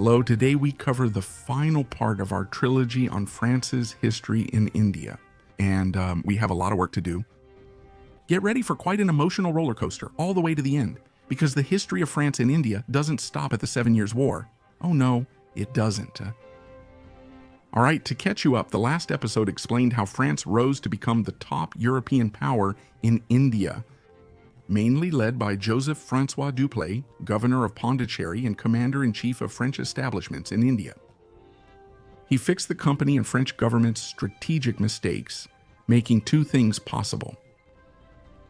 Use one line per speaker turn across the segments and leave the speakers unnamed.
Hello, today we cover the final part of our trilogy on France's history in India. And we have a lot of work to do. Get ready for quite an emotional roller coaster all the way to the end, because the history of France and India doesn't stop at the 7 Years' War. Oh no, it doesn't. All right, to catch you up, the last episode explained how France rose to become the top European power in India, mainly led by Joseph-François Dupleix, governor of Pondicherry and commander-in-chief of French establishments in India. He fixed the company and French government's strategic mistakes, making two things possible.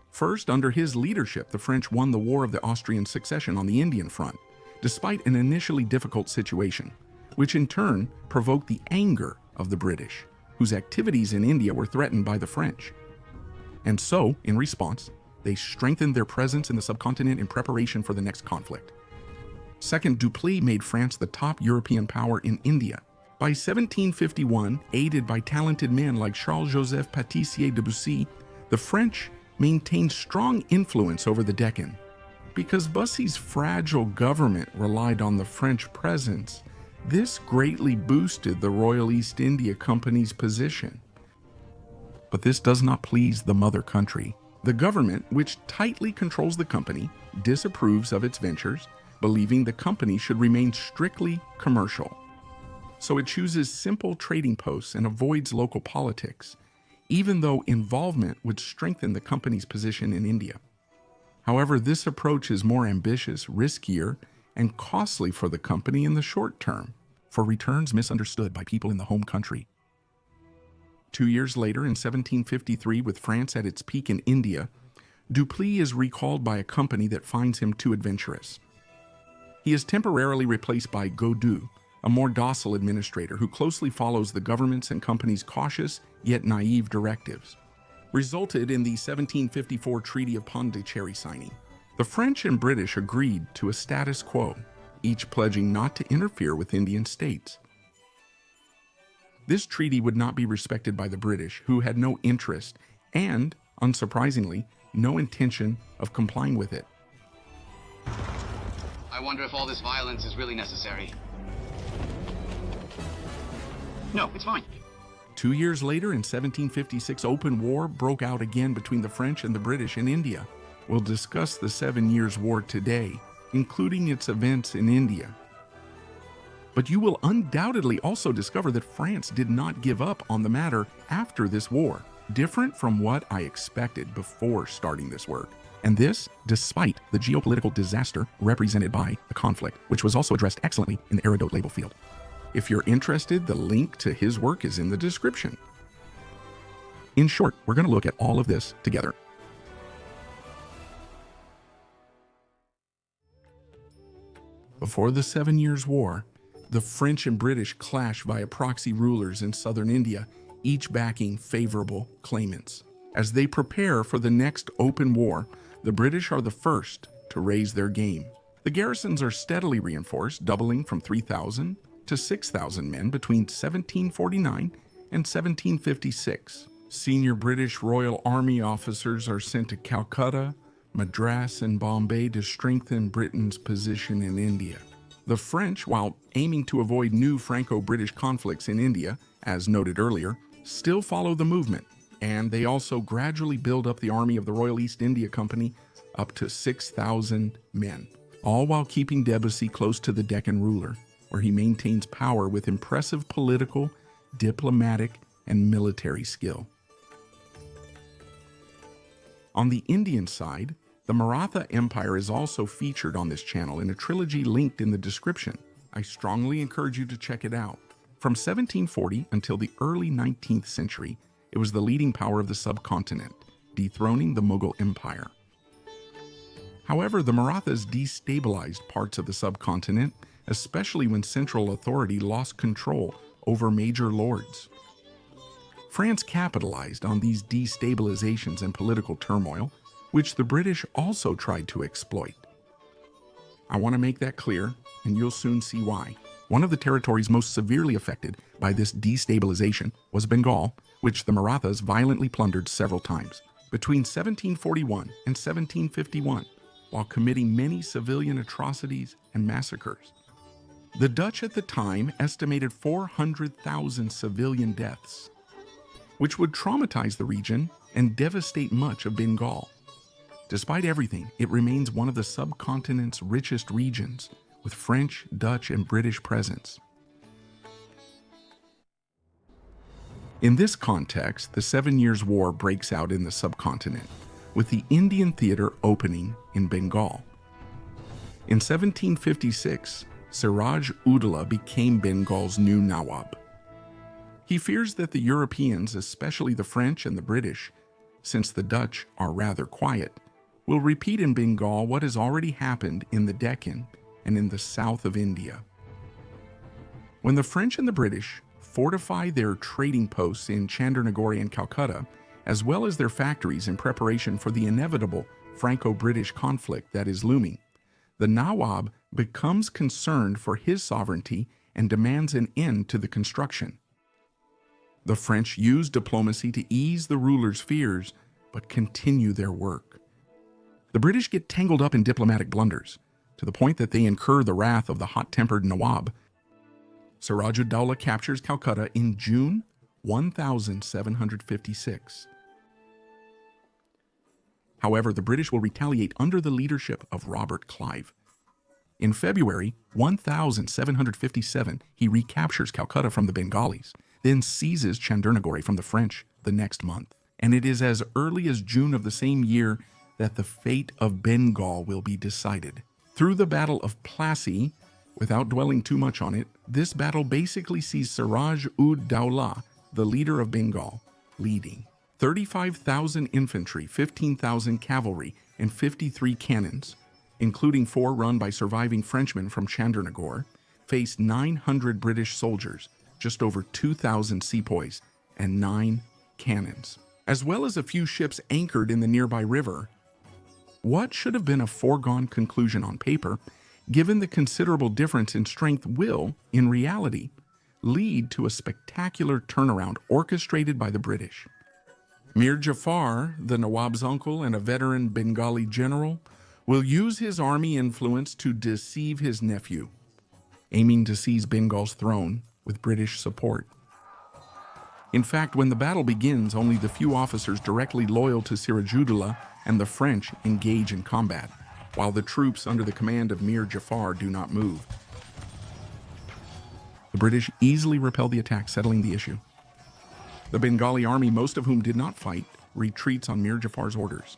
First, under his leadership, the French won the War of the Austrian Succession on the Indian front, despite an initially difficult situation, which in turn provoked the anger of the British, whose activities in India were threatened by the French. And so, in response, they strengthened their presence in the subcontinent in preparation for the next conflict. Second, Dupleix made France the top European power in India. By 1751, aided by talented men like Charles-Joseph Pâtissier de Bussy, the French maintained strong influence over the Deccan. Because Bussy's fragile government relied on the French presence, this greatly boosted the Royal East India Company's position. But this does not please the mother country. The government, which tightly controls the company, disapproves of its ventures, believing the company should remain strictly commercial. So it chooses simple trading posts and avoids local politics, even though involvement would strengthen the company's position in India. However, this approach is more ambitious, riskier, and costly for the company in the short term, for returns misunderstood by people in the home country. 2 years later, in 1753, with France at its peak in India, Dupleix is recalled by a company that finds him too adventurous. He is temporarily replaced by Godou, a more docile administrator who closely follows the government's and company's cautious yet naive directives, resulted in the 1754 Treaty of Pondicherry signing. The French and British agreed to a status quo, each pledging not to interfere with Indian states. This treaty would not be respected by the British, who had no interest and, unsurprisingly, no intention of complying with it.
I wonder if all this violence is really necessary. No, it's fine.
2 years later, in 1756, open war broke out again between the French and the British in India. We'll discuss the 7 Years' War today, including its events in India. But you will undoubtedly also discover that France did not give up on the matter after this war, different from what I expected before starting this work. And this, despite the geopolitical disaster represented by the conflict, which was also addressed excellently in the Herodote label field. If you're interested, the link to his work is in the description. In short, we're going to look at all of this together. Before the 7 Years' War, the French and British clash via proxy rulers in southern India, each backing favorable claimants. As they prepare for the next open war, the British are the first to raise their game. The garrisons are steadily reinforced, doubling from 3,000 to 6,000 men between 1749 and 1756. Senior British Royal Army officers are sent to Calcutta, Madras, and Bombay to strengthen Britain's position in India. The French, while aiming to avoid new Franco-British conflicts in India, as noted earlier, still follow the movement, and they also gradually build up the army of the Royal East India Company up to 6,000 men, all while keeping Debussy close to the Deccan ruler, where he maintains power with impressive political, diplomatic, and military skill. On the Indian side, the Maratha Empire is also featured on this channel in a trilogy linked in the description. I strongly encourage you to check it out. From 1740 until the early 19th century, it was the leading power of the subcontinent, dethroning the Mughal Empire. However, the Marathas destabilized parts of the subcontinent, especially when central authority lost control over major lords. France capitalized on these destabilizations and political turmoil, which the British also tried to exploit. I want to make that clear, and you'll soon see why. One of the territories most severely affected by this destabilization was Bengal, which the Marathas violently plundered several times. Between 1741 and 1751, while committing many civilian atrocities and massacres. The Dutch at the time estimated 400,000 civilian deaths, which would traumatize the region and devastate much of Bengal. Despite everything, it remains one of the subcontinent's richest regions, with French, Dutch, and British presence. In this context, the 7 Years' War breaks out in the subcontinent, with the Indian theater opening in Bengal. In 1756, Siraj-ud-Dowlah became Bengal's new Nawab. He fears that the Europeans, especially the French and the British, since the Dutch are rather quiet, will repeat in Bengal what has already happened in the Deccan and in the south of India. When the French and the British fortify their trading posts in Chandernagore and Calcutta, as well as their factories in preparation for the inevitable Franco-British conflict that is looming, the Nawab becomes concerned for his sovereignty and demands an end to the construction. The French use diplomacy to ease the ruler's fears, but continue their work. The British get tangled up in diplomatic blunders, to the point that they incur the wrath of the hot-tempered Nawab. Siraj-ud-Dowlah captures Calcutta in June 1756. However, the British will retaliate under the leadership of Robert Clive. In February 1757, he recaptures Calcutta from the Bengalis, then seizes Chandernagore from the French the next month. And it is as early as June of the same year that the fate of Bengal will be decided. Through the Battle of Plassey, without dwelling too much on it, this battle basically sees Siraj-ud-Dowlah, the leader of Bengal, leading. 35,000 infantry, 15,000 cavalry, and 53 cannons, including 4 run by surviving Frenchmen from Chandernagore, faced 900 British soldiers, just over 2,000 sepoys, and 9 cannons, as well as a few ships anchored in the nearby river. What should have been a foregone conclusion on paper, given the considerable difference in strength, will, in reality, lead to a spectacular turnaround orchestrated by the British. Mir Jafar, the Nawab's uncle and a veteran Bengali general, will use his army influence to deceive his nephew, aiming to seize Bengal's throne with British support. In fact, when the battle begins, only the few officers directly loyal to Siraj-ud-Dowlah and the French engage in combat, while the troops under the command of Mir Jafar do not move. The British easily repel the attack, settling the issue. The Bengali army, most of whom did not fight, retreats on Mir Jafar's orders.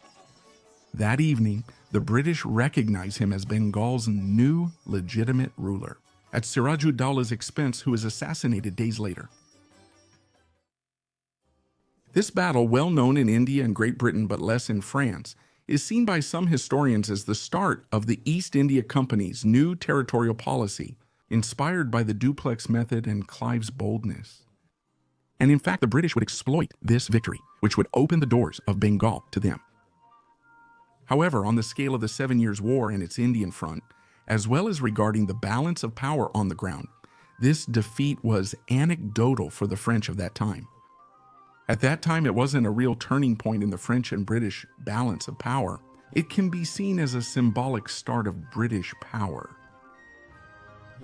That evening, the British recognize him as Bengal's new legitimate ruler, at Siraj-ud-Dowlah's expense, who is assassinated days later. This battle, well known in India and Great Britain but less in France, is seen by some historians as the start of the East India Company's new territorial policy, inspired by the Dupleix method and Clive's boldness. And in fact, the British would exploit this victory, which would open the doors of Bengal to them. However, on the scale of the 7 Years' War and its Indian front, as well as regarding the balance of power on the ground, this defeat was anecdotal for the French of that time. At that time, it wasn't a real turning point in the French and British balance of power. It can be seen as a symbolic start of British power.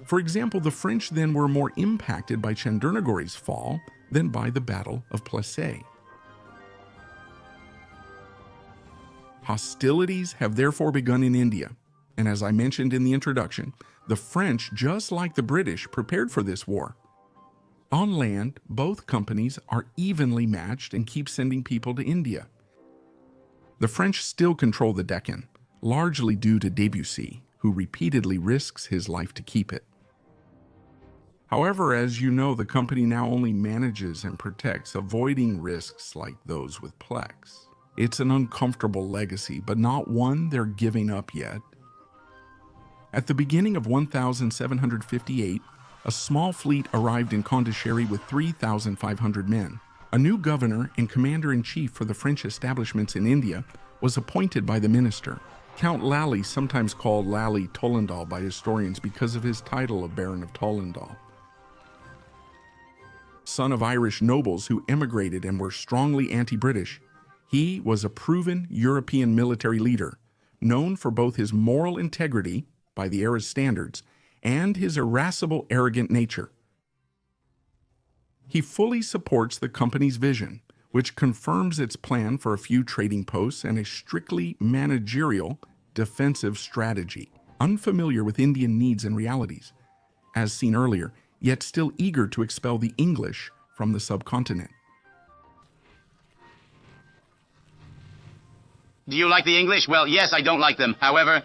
For example, the French then were more impacted by Chandernagore's fall than by the Battle of Plassey. Hostilities have therefore begun in India, and as I mentioned in the introduction, the French, just like the British, prepared for this war. On land, both companies are evenly matched and keep sending people to India. The French still control the Deccan, largely due to Debussy, who repeatedly risks his life to keep it. However, as you know, the company now only manages and protects, avoiding risks like those with Plex. It's an uncomfortable legacy, but not one they're giving up yet. At the beginning of 1758, a small fleet arrived in Pondicherry with 3,500 men. A new governor and commander-in-chief for the French establishments in India was appointed by the minister. Count Lally, sometimes called Lally Tollendal by historians because of his title of Baron of Tollendal. Son of Irish nobles who emigrated and were strongly anti-British, he was a proven European military leader, known for both his moral integrity, by the era's standards, and his irascible, arrogant nature. He fully supports the company's vision, which confirms its plan for a few trading posts and a strictly managerial, defensive strategy, unfamiliar with Indian needs and realities, as seen earlier, yet still eager to expel the English from the subcontinent.
Do you like the English? Well, yes, I don't like them. However,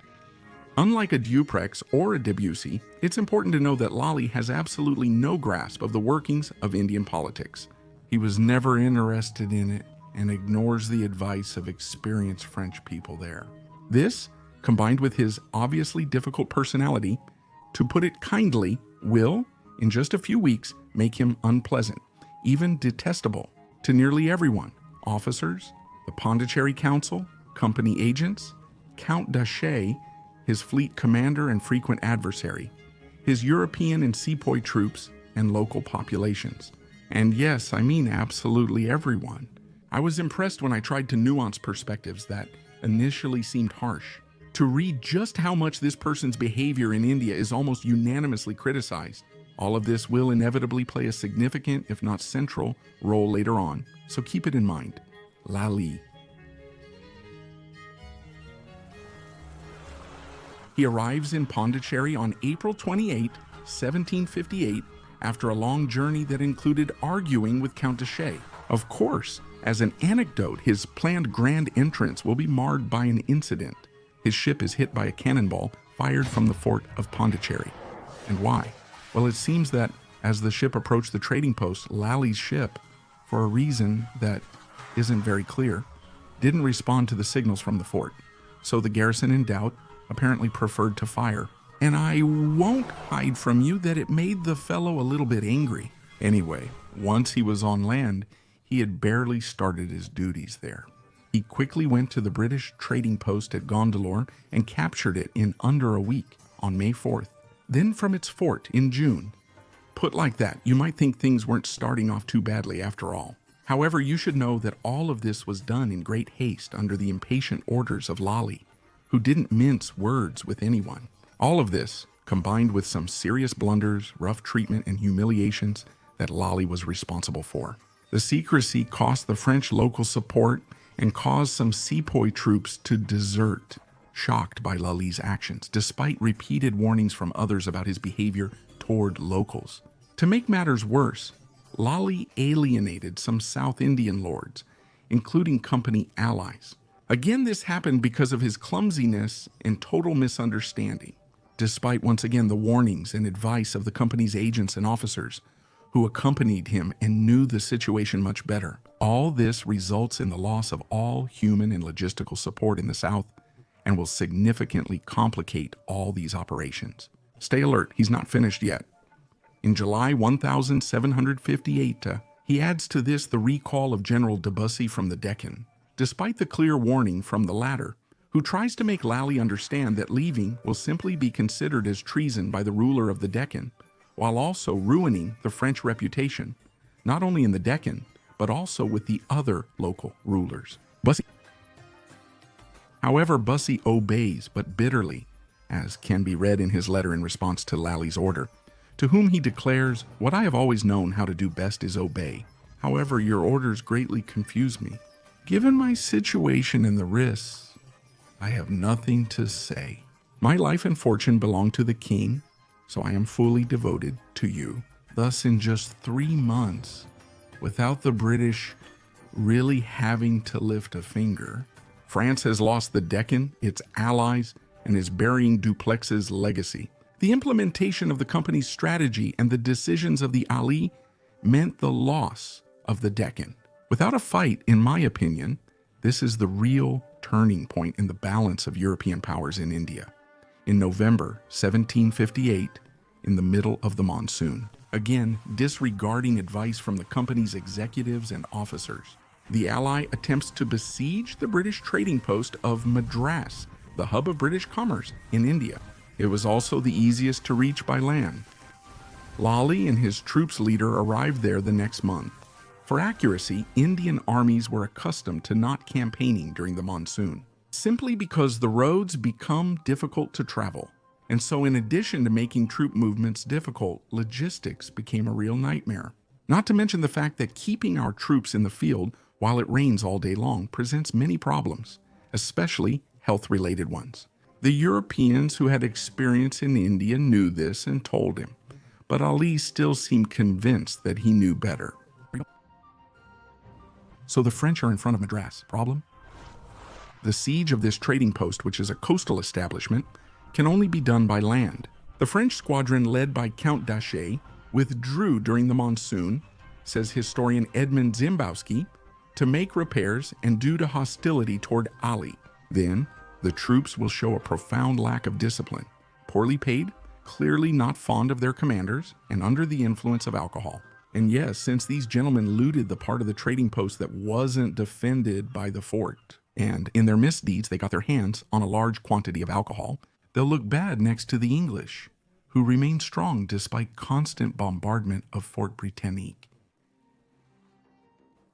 unlike a Dupleix or a Debussy, it's important to know that Lally has absolutely no grasp of the workings of Indian politics. He was never interested in it and ignores the advice of experienced French people there. This, combined with his obviously difficult personality, to put it kindly, will, in just a few weeks, make him unpleasant, even detestable, to nearly everyone: officers, the Pondicherry Council, company agents, Count Dupleix, his fleet commander and frequent adversary, his European and sepoy troops, and local populations. And yes, I mean absolutely everyone. I was impressed when I tried to nuance perspectives that initially seemed harsh. To read just how much this person's behavior in India is almost unanimously criticized. All of this will inevitably play a significant, if not central, role later on, so keep it in mind. Lally. He arrives in Pondicherry on April 28, 1758, after a long journey that included arguing with Count Dupleix. Of course, as an anecdote, his planned grand entrance will be marred by an incident. His ship is hit by a cannonball fired from the fort of Pondicherry. And why? Well, it seems that as the ship approached the trading post, Lally's ship, for a reason that isn't very clear, didn't respond to the signals from the fort. So the garrison, in doubt, apparently preferred to fire. And I won't hide from you that it made the fellow a little bit angry. Anyway, once he was on land, he had barely started his duties there. He quickly went to the British trading post at Gondalore and captured it in under a week, on May 4th. Then from its fort in June. Put like that, you might think things weren't starting off too badly after all. However, you should know that all of this was done in great haste under the impatient orders of Lally, who didn't mince words with anyone. All of this, combined with some serious blunders, rough treatment, and humiliations that Lally was responsible for. The secrecy cost the French local support and caused some sepoy troops to desert, shocked by Lally's actions, despite repeated warnings from others about his behavior toward locals. To make matters worse, Lally alienated some South Indian lords, including company allies. Again, this happened because of his clumsiness and total misunderstanding, despite once again the warnings and advice of the company's agents and officers who accompanied him and knew the situation much better. All this results in the loss of all human and logistical support in the South and will significantly complicate all these operations. Stay alert, he's not finished yet. In July 1758, he adds to this the recall of General Debussy from the Deccan, despite the clear warning from the latter, who tries to make Lally understand that leaving will simply be considered as treason by the ruler of the Deccan, while also ruining the French reputation, not only in the Deccan, but also with the other local rulers. However, Bussy obeys, but bitterly, as can be read in his letter in response to Lally's order, to whom he declares, "What I have always known how to do best is obey. However, your orders greatly confuse me. Given my situation and the risks, I have nothing to say. My life and fortune belong to the king, so I am fully devoted to you." Thus, in just 3 months, without the British really having to lift a finger, France has lost the Deccan, its allies, and is burying Dupleix's legacy. The implementation of the company's strategy and the decisions of the Ali meant the loss of the Deccan. Without a fight, in my opinion, this is the real turning point in the balance of European powers in India. In November 1758, in the middle of the monsoon, again disregarding advice from the company's executives and officers, the ally attempts to besiege the British trading post of Madras, the hub of British commerce in India. It was also the easiest to reach by land. Lally and his troops leader arrived there the next month. For accuracy, Indian armies were accustomed to not campaigning during the monsoon, simply because the roads become difficult to travel. And so in addition to making troop movements difficult, logistics became a real nightmare. Not to mention the fact that keeping our troops in the field while it rains all day long presents many problems, especially health-related ones. The Europeans who had experience in India knew this and told him, but Ali still seemed convinced that he knew better. So the French are in front of Madras. Problem? The siege of this trading post, which is a coastal establishment, can only be done by land. The French squadron led by Count d'Aché withdrew during the monsoon, says historian Edmund Zimbowski, to make repairs and due to hostility toward Ali. Then, the troops will show a profound lack of discipline, poorly paid, clearly not fond of their commanders, and under the influence of alcohol. And yes, since these gentlemen looted the part of the trading post that wasn't defended by the fort, and in their misdeeds they got their hands on a large quantity of alcohol, they'll look bad next to the English, who remain strong despite constant bombardment of Fort Britannique.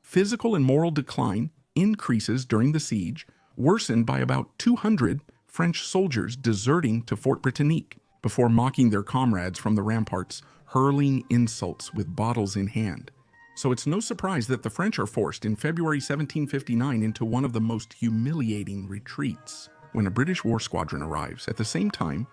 Physical and moral decline increases during the siege, worsened by about 200 French soldiers deserting to Fort Britannique before mocking their comrades from the ramparts, hurling insults with bottles in hand. So it's no surprise that the French are forced in February 1759 into one of the most humiliating retreats when a British war squadron arrives at the same time.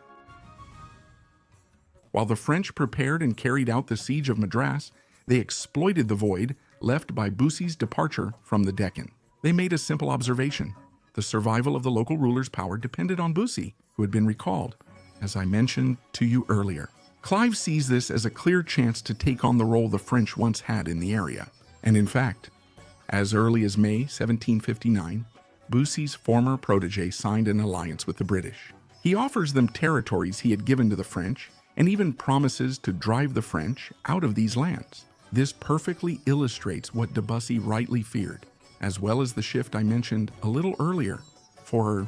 While the French prepared and carried out the siege of Madras, they exploited the void left by Bussy's departure from the Deccan. They made a simple observation. The survival of the local ruler's power depended on Bussy, who had been recalled, as I mentioned to you earlier. Clive sees this as a clear chance to take on the role the French once had in the area. And in fact, as early as May 1759, Bussy's former protege signed an alliance with the British. He offers them territories he had given to the French and even promises to drive the French out of these lands. This perfectly illustrates what Debussy rightly feared, as well as the shift I mentioned a little earlier for...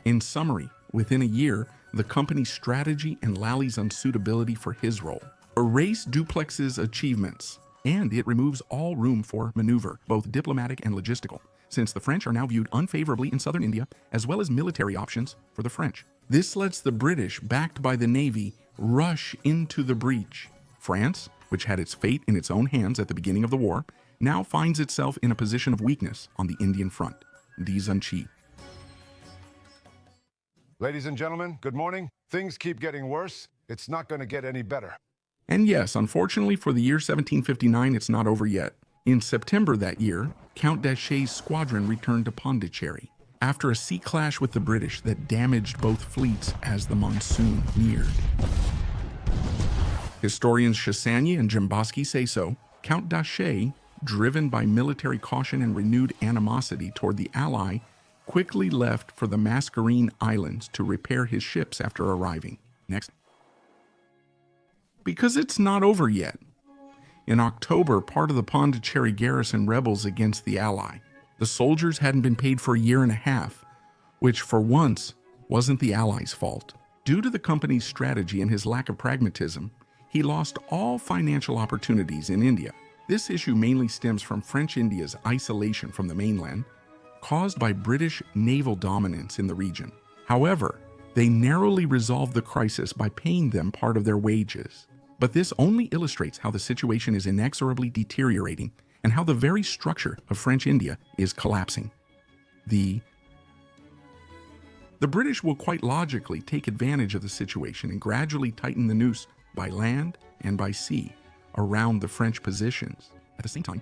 In summary, within a year, the company's strategy and Lally's unsuitability for his role erase Dupleix's achievements, and it removes all room for maneuver, both diplomatic and logistical, since the French are now viewed unfavorably in southern India, as well as military options for the French. This lets the British, backed by the Navy, rush into the breach. France, which had its fate in its own hands at the beginning of the war, now finds itself in a position of weakness on the Indian front. D-Mystif.
Ladies and gentlemen, good morning. Things keep getting worse. It's not going to get any better.
And yes, unfortunately for the year 1759, it's not over yet. In September that year, Count d'Aché's squadron returned to Pondicherry after a sea clash with the British that damaged both fleets as the monsoon neared. Historians Chassagny and Zimbowski say so. Count d'Aché, driven by military caution and renewed animosity toward the ally, quickly left for the Mascarene Islands to repair his ships after arriving. Next. Because it's not over yet. In October, part of the Pondicherry garrison rebels against the ally. The soldiers hadn't been paid for a year and a half, which for once wasn't the allies' fault. Due to the company's strategy and his lack of pragmatism, he lost all financial opportunities in India. This issue mainly stems from French India's isolation from the mainland, caused by British naval dominance in the region. However, they narrowly resolved the crisis by paying them part of their wages. But this only illustrates how the situation is inexorably deteriorating and how the very structure of French India is collapsing. The British will quite logically take advantage of the situation and gradually tighten the noose by land and by sea around the French positions. At the same time,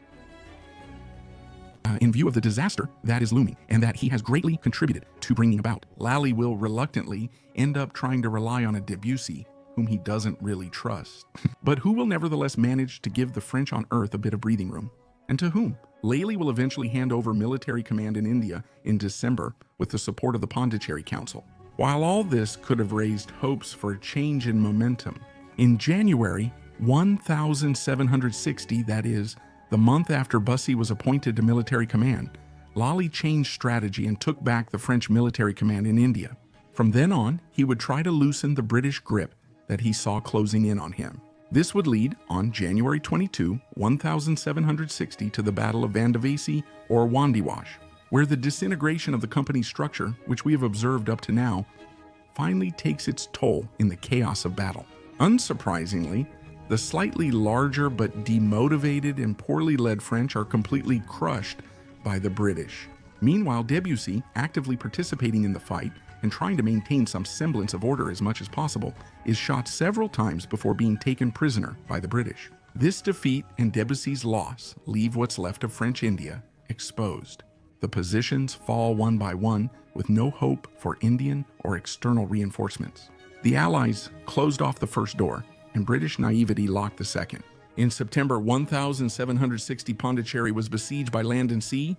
in view of the disaster that is looming and that he has greatly contributed to bringing about, Lally will reluctantly end up trying to rely on a Debussy whom he doesn't really trust, but who will nevertheless manage to give the French on earth a bit of breathing room. And to whom? Lally will eventually hand over military command in India in December with the support of the Pondicherry Council. While all this could have raised hopes for a change in momentum, in January 1760, that is, the month after Bussy was appointed to military command, Lally changed strategy and took back the French military command in India. From then on, he would try to loosen the British grip that he saw closing in on him. This would lead, on January 22, 1760, to the Battle of Vandevasi or Wandiwash. where the disintegration of the company's structure, which we have observed up to now, finally takes its toll in the chaos of battle. Unsurprisingly, the slightly larger but demotivated and poorly led French are completely crushed by the British. Meanwhile, Debussy, actively participating in the fight and trying to maintain some semblance of order as much as possible, is shot several times before being taken prisoner by the British. This defeat and Debussy's loss leave what's left of French India exposed. The positions fall one by one with no hope for Indian or external reinforcements. The Allies closed off the first door, and British naivety locked the second. In September, 1760 Pondicherry was besieged by land and sea,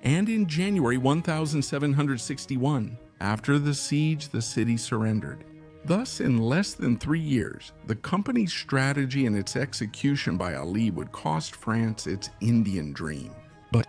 and in January 1761, after the siege, the city surrendered. Thus, in less than 3 years, the company's strategy and its execution by Lally would cost France its Indian dream. But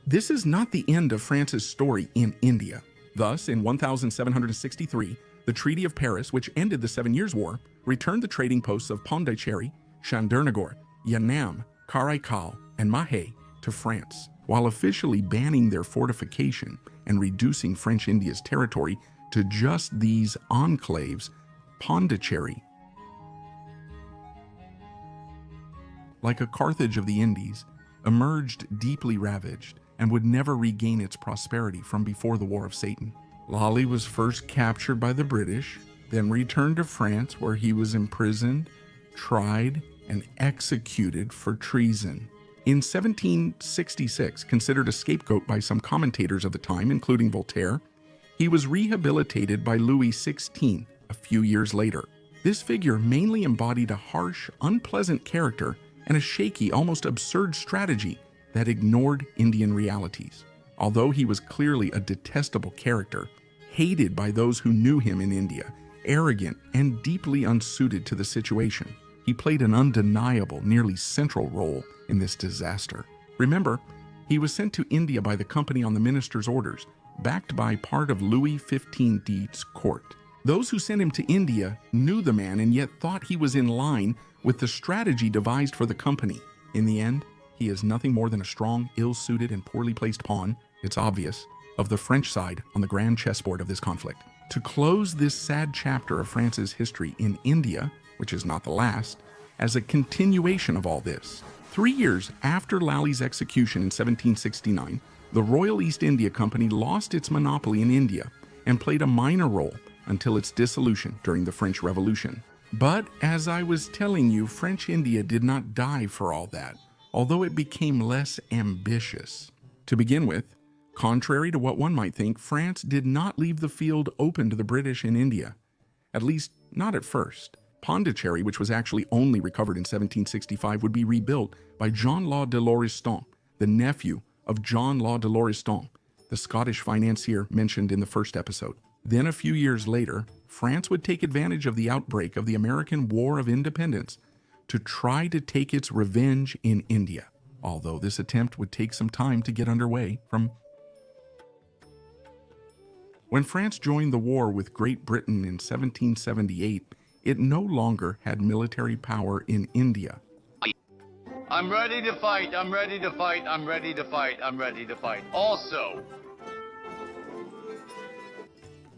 this is not the end of France's story in India. Thus, in 1763, the Treaty of Paris, which ended the 7 Years' War, returned the trading posts of Pondicherry, Chandernagore, Yanam, Karaikal, and Mahé to France, while officially banning their fortification and reducing French India's territory to just these enclaves. Pondicherry, like a Carthage of the Indies, emerged deeply ravaged and would never regain its prosperity from before the War of Satan. Lally was first captured by the British, then returned to France where he was imprisoned, tried, and executed for treason. In 1766, considered a scapegoat by some commentators of the time, including Voltaire, he was rehabilitated by Louis XVI a few years later. This figure mainly embodied a harsh, unpleasant character and a shaky, almost absurd strategy that ignored Indian realities. Although he was clearly a detestable character, hated by those who knew him in India, arrogant and deeply unsuited to the situation, he played an undeniable, nearly central role in this disaster. Remember, he was sent to India by the company on the minister's orders, backed by part of Louis XV's court. Those who sent him to India knew the man and yet thought he was in line with the strategy devised for the company. In the end, he is nothing more than a strong, ill-suited, and poorly placed pawn, it's obvious, of the French side on the grand chessboard of this conflict. To close this sad chapter of France's history in India, which is not the last, as a continuation of all this, 3 years after Lally's execution in 1769, the Royal East India Company lost its monopoly in India and played a minor role until its dissolution during the French Revolution. But as I was telling you, French India did not die for all that, although it became less ambitious. To begin with, contrary to what one might think, France did not leave the field open to the British in India, at least not at first. Pondicherry, which was actually only recovered in 1765, would be rebuilt by John Law de Lauriston, the nephew of John Law de Lauriston, the Scottish financier mentioned in the first episode. Then a few years later, France would take advantage of the outbreak of the American War of Independence to try to take its revenge in India, although this attempt would take some time to get underway. When France joined the war with Great Britain in 1778, it no longer had military power in India.
I'm ready to fight, I'm ready to fight, I'm ready to fight, I'm ready to fight. Also,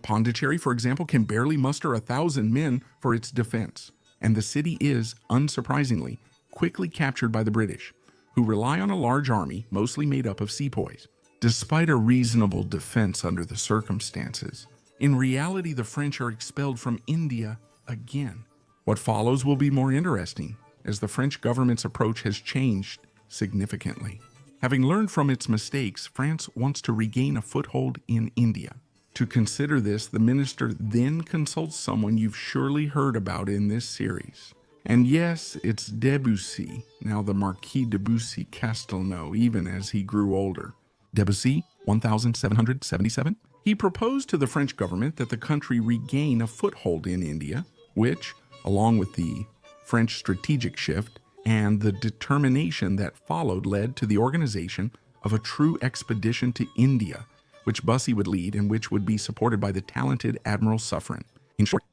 Pondicherry, for example, can barely muster 1,000 men for its defense, and the city is, unsurprisingly, quickly captured by the British, who rely on a large army, mostly made up of sepoys. Despite a reasonable defense under the circumstances, in reality the French are expelled from India again. What follows will be more interesting, as the French government's approach has changed significantly. Having learned from its mistakes, France wants to regain a foothold in India. To consider this, the minister then consults someone you've surely heard about in this series. And yes, it's Debussy, now the Marquis de Bussy-Castelnau, even as he grew older. Debussy, 1777, he proposed to the French government that the country regain a foothold in India, which, along with the French strategic shift, and the determination that followed led to the organization of a true expedition to India, which Bussy would lead and which would be supported by the talented Admiral Suffren. In short,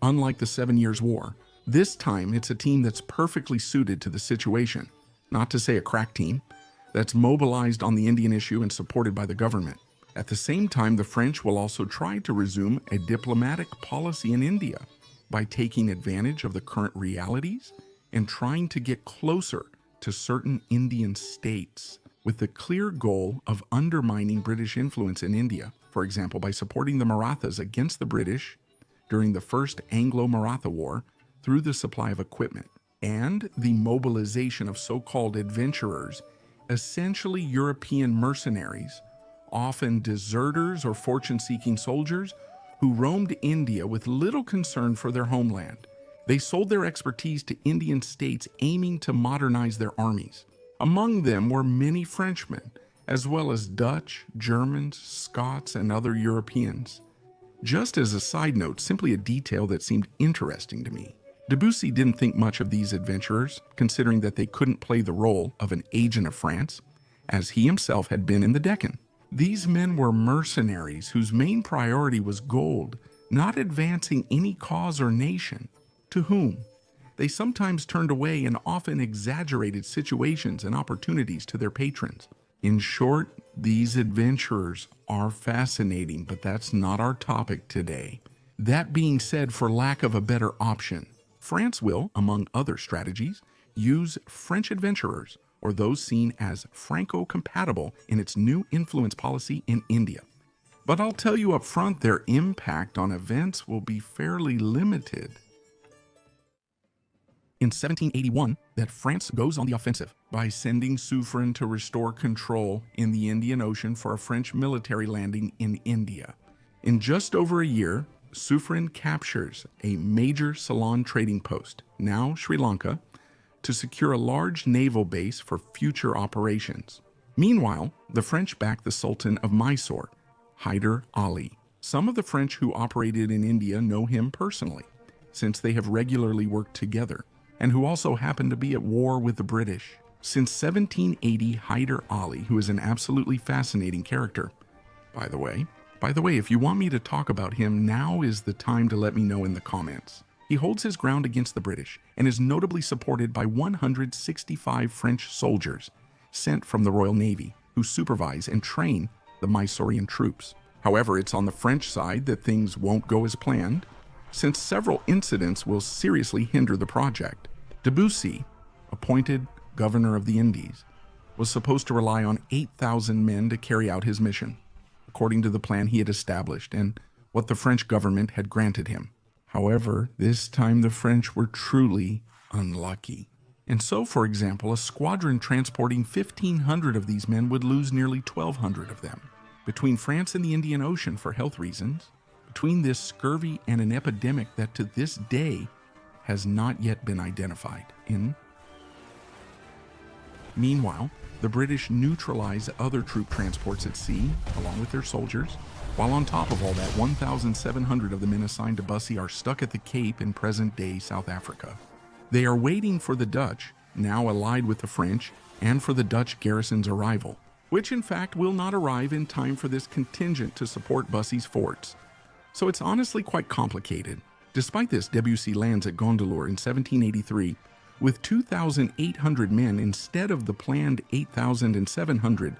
unlike the 7 Years' War, this time it's a team that's perfectly suited to the situation, not to say a crack team, that's mobilized on the Indian issue and supported by the government. At the same time, the French will also try to resume a diplomatic policy in India by taking advantage of the current realities and trying to get closer to certain Indian states with the clear goal of undermining British influence in India, for example, by supporting the Marathas against the British during the First Anglo-Maratha War through the supply of equipment and the mobilization of so-called adventurers, essentially European mercenaries, often deserters or fortune-seeking soldiers who roamed India with little concern for their homeland. They sold their expertise to Indian states aiming to modernize their armies. Among them were many Frenchmen, as well as Dutch, Germans, Scots, and other Europeans. Just as a side note, simply a detail that seemed interesting to me. Debussy didn't think much of these adventurers, considering that they couldn't play the role of an agent of France, as he himself had been in the Deccan. These men were mercenaries whose main priority was gold, not advancing any cause or nation. To whom they sometimes turned away and often exaggerated situations and opportunities to their patrons. In short, these adventurers are fascinating, but that's not our topic today. That being said, for lack of a better option, France will, among other strategies, use French adventurers, or those seen as Franco-compatible in its new influence policy in India. But I'll tell you up front, their impact on events will be fairly limited. In 1781, that France goes on the offensive by sending Suffren to restore control in the Indian Ocean for a French military landing in India. In just over a year, Suffren captures a major Ceylon trading post, now Sri Lanka, to secure a large naval base for future operations. Meanwhile, the French backed the Sultan of Mysore, Hyder Ali. Some of the French who operated in India know him personally, since they have regularly worked together, and who also happen to be at war with the British. Since 1780, Hyder Ali, who is an absolutely fascinating character. By the way, if you want me to talk about him, now is the time to let me know in the comments. He holds his ground against the British and is notably supported by 165 French soldiers sent from the Royal Navy, who supervise and train the Mysorean troops. However, it's on the French side that things won't go as planned, since several incidents will seriously hinder the project. Debussy, appointed governor of the Indies, was supposed to rely on 8,000 men to carry out his mission, according to the plan he had established and what the French government had granted him. However, this time the French were truly unlucky. And so, for example, a squadron transporting 1,500 of these men would lose nearly 1,200 of them. Between France and the Indian Ocean for health reasons, between this scurvy and an epidemic that to this day has not yet been identified in. Meanwhile, the British neutralize other troop transports at sea, along with their soldiers, while on top of all that, 1,700 of the men assigned to Bussy are stuck at the Cape in present-day South Africa. They are waiting for the Dutch, now allied with the French, and for the Dutch garrison's arrival, which in fact will not arrive in time for this contingent to support Bussy's forts. So it's honestly quite complicated. Despite this, Debussy lands at Gondelur in 1783 with 2,800 men instead of the planned 8,700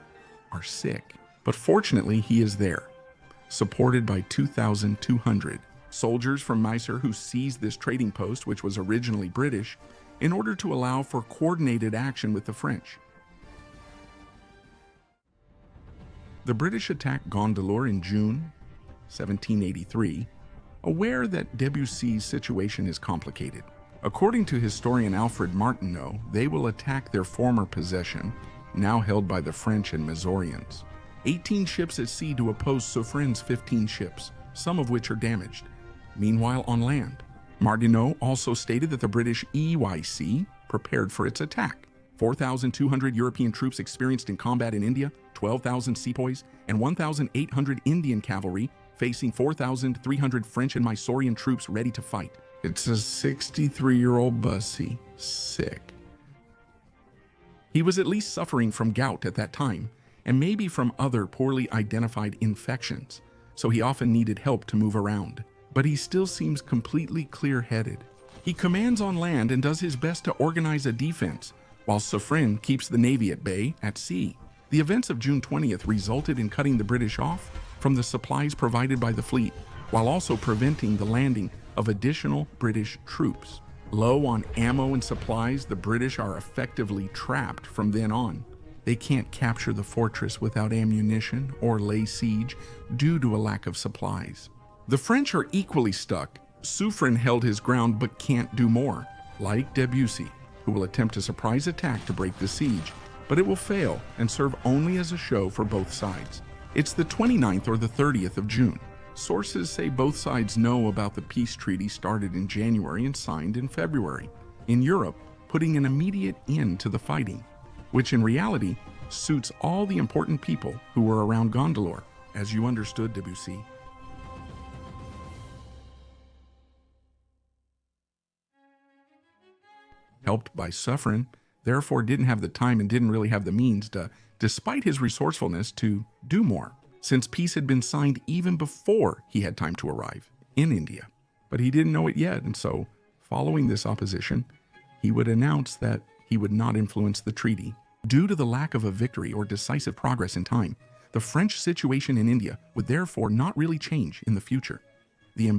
are sick. But fortunately, he is there, supported by 2,200 soldiers from Mysore who seized this trading post, which was originally British, in order to allow for coordinated action with the French. The British attacked Gondelur in June 1783, aware that Debussy's situation is complicated. According to historian Alfred Martineau, they will attack their former possession, now held by the French and Mysoreans. 18 ships at sea to oppose Suffren's 15 ships, some of which are damaged. Meanwhile, on land, Martineau also stated that the British EYC prepared for its attack. 4,200 European troops experienced in combat in India, 12,000 sepoys, and 1,800 Indian cavalry facing 4,300 French and Mysorean troops ready to fight. It's a 63-year-old Bussy. Sick. He was at least suffering from gout at that time, and maybe from other poorly identified infections, so he often needed help to move around. But he still seems completely clear-headed. He commands on land and does his best to organize a defense, while Suffren keeps the Navy at bay at sea. The events of June 20th resulted in cutting the British off from the supplies provided by the fleet, while also preventing the landing of additional British troops. Low on ammo and supplies, the British are effectively trapped from then on. They can't capture the fortress without ammunition or lay siege due to a lack of supplies. The French are equally stuck. Suffren held his ground but can't do more, like Debussy, who will attempt a surprise attack to break the siege, but it will fail and serve only as a show for both sides. It's the 29th or the 30th of June. Sources say both sides know about the peace treaty started in January and signed in February, in Europe, putting an immediate end to the fighting, which in reality suits all the important people who were around Gondalore, as you understood, Debussy. Helped by Suffren, therefore didn't have the time and didn't really have the means to, despite his resourcefulness, to do more, since peace had been signed even before he had time to arrive in India. But he didn't know it yet, and so, following this opposition, he would announce that he would not influence the treaty. Due to the lack of a victory or decisive progress in time, the French situation in India would therefore not really change in the future. The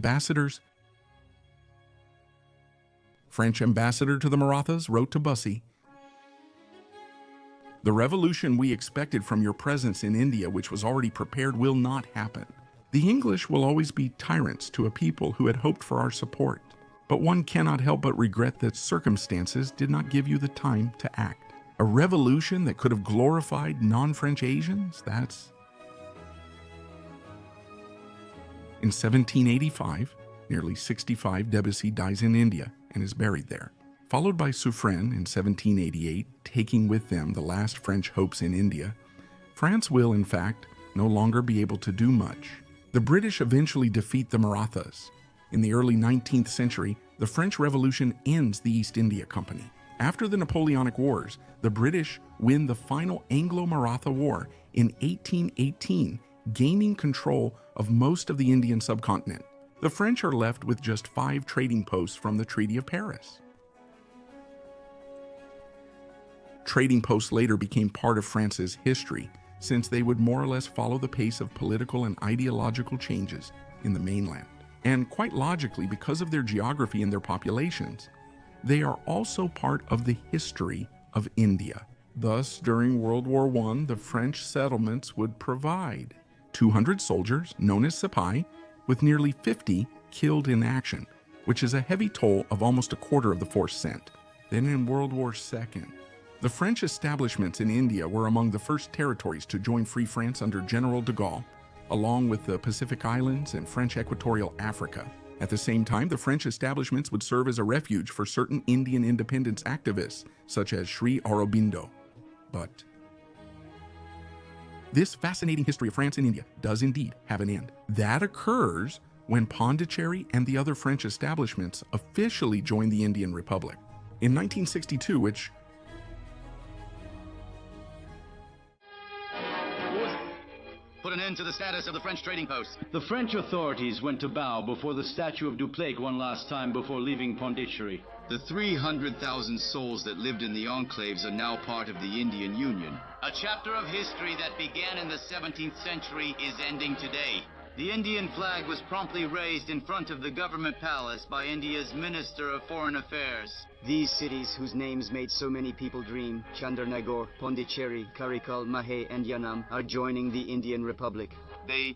French ambassador to the Marathas wrote to Bussy, "The revolution we expected from your presence in India, which was already prepared, will not happen. The English will always be tyrants to a people who had hoped for our support. But one cannot help but regret that circumstances did not give you the time to act. A revolution that could have glorified non-French Asians, that's..." In 1785, nearly 65, Debussy dies in India and is buried there, followed by Suffren in 1788, taking with them the last French hopes in India. France will, in fact, no longer be able to do much. The British eventually defeat the Marathas. In the early 19th century, the French Revolution ends the East India Company. After the Napoleonic Wars, the British win the final Anglo-Maratha War in 1818, gaining control of most of the Indian subcontinent. The French are left with just 5 trading posts from the Treaty of Paris. Trading posts later became part of France's history, since they would more or less follow the pace of political and ideological changes in the mainland. And quite logically, because of their geography and their populations, they are also part of the history of India. Thus, during World War I, the French settlements would provide 200 soldiers, known as Sipahi, with nearly 50 killed in action, which is a heavy toll of almost a quarter of the force sent. Then in World War II, the French establishments in India were among the first territories to join Free France under General de Gaulle, along with the Pacific Islands and French Equatorial Africa. At the same time, the French establishments would serve as a refuge for certain Indian independence activists, such as Sri Aurobindo. But this fascinating history of France and India does indeed have an end. That occurs when Pondicherry and the other French establishments officially joined the Indian Republic. In 1962, which
Put an end to the status of the French trading post.
The French authorities went to bow before the statue of Dupleix one last time before leaving Pondicherry.
The 300,000 souls that lived in the enclaves are now part of the Indian Union. A chapter of history that began in the 17th century is ending today. The Indian flag was promptly raised in front of the government palace by India's Minister of Foreign Affairs.
These cities, whose names made so many people dream, Chandernagore, Pondicherry, Karikal, Mahe, and Yanam, are joining the Indian Republic.
They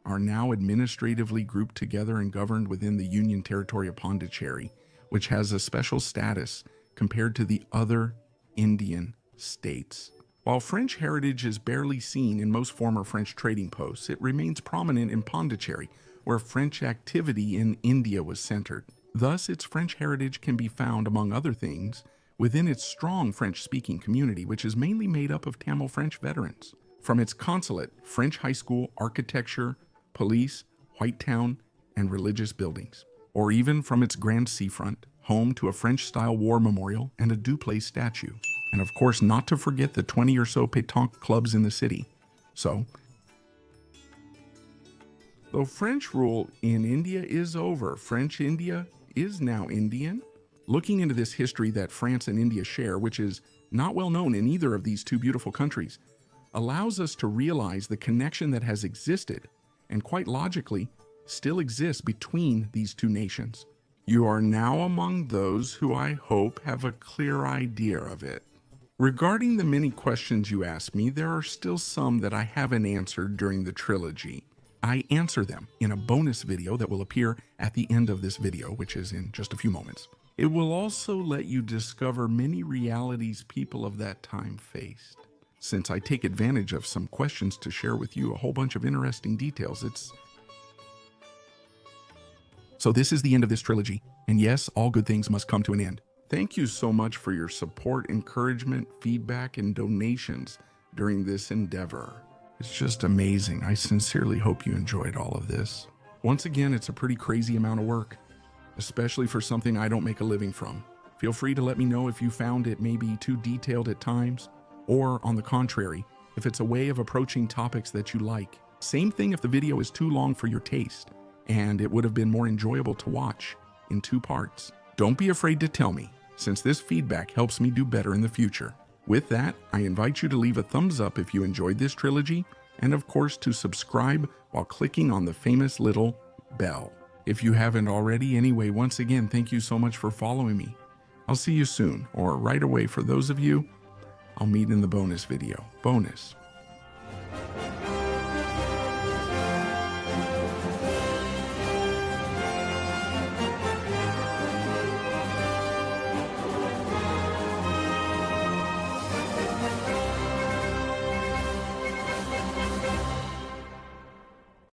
are now administratively grouped together and governed within the Union Territory of Pondicherry, which has a special status compared to the other Indian states. While French heritage is barely seen in most former French trading posts, it remains prominent in Pondicherry, where French activity in India was centered. Thus, its French heritage can be found, among other things, within its strong French-speaking community, which is mainly made up of Tamil French veterans. From its consulate, French high school, architecture, police, White Town, and religious buildings, or even from its grand seafront, home to a French-style war memorial and a Dupleix statue. And of course, not to forget the 20 or so pétanque clubs in the city. So, though French rule in India is over, French India is now Indian. Looking into this history that France and India share, which is not well known in either of these two beautiful countries, allows us to realize the connection that has existed, and quite logically, still exists between these two nations. You are now among those who I hope have a clear idea of it. Regarding the many questions you asked me, there are still some that I haven't answered during the trilogy. I answer them in a bonus video that will appear at the end of this video, which is in just a few moments. It will also let you discover many realities people of that time faced. Since I take advantage of some questions to share with you a whole bunch of interesting details, So this is the end of this trilogy, and yes, all good things must come to an end. Thank you so much for your support, encouragement, feedback, and donations during this endeavor. It's just amazing. I sincerely hope you enjoyed all of this. Once again, it's a pretty crazy amount of work, especially for something I don't make a living from. Feel free to let me know if you found it maybe too detailed at times, or on the contrary, if it's a way of approaching topics that you like. Same thing if the video is too long for your taste, and it would have been more enjoyable to watch in 2 parts. Don't be afraid to tell me, since this feedback helps me do better in the future. With that, I invite you to leave a thumbs up if you enjoyed this trilogy, and of course to subscribe while clicking on the famous little bell. If you haven't already, anyway, once again, thank you so much for following me. I'll see you soon, or right away for those of you I'll meet in the bonus video. Bonus.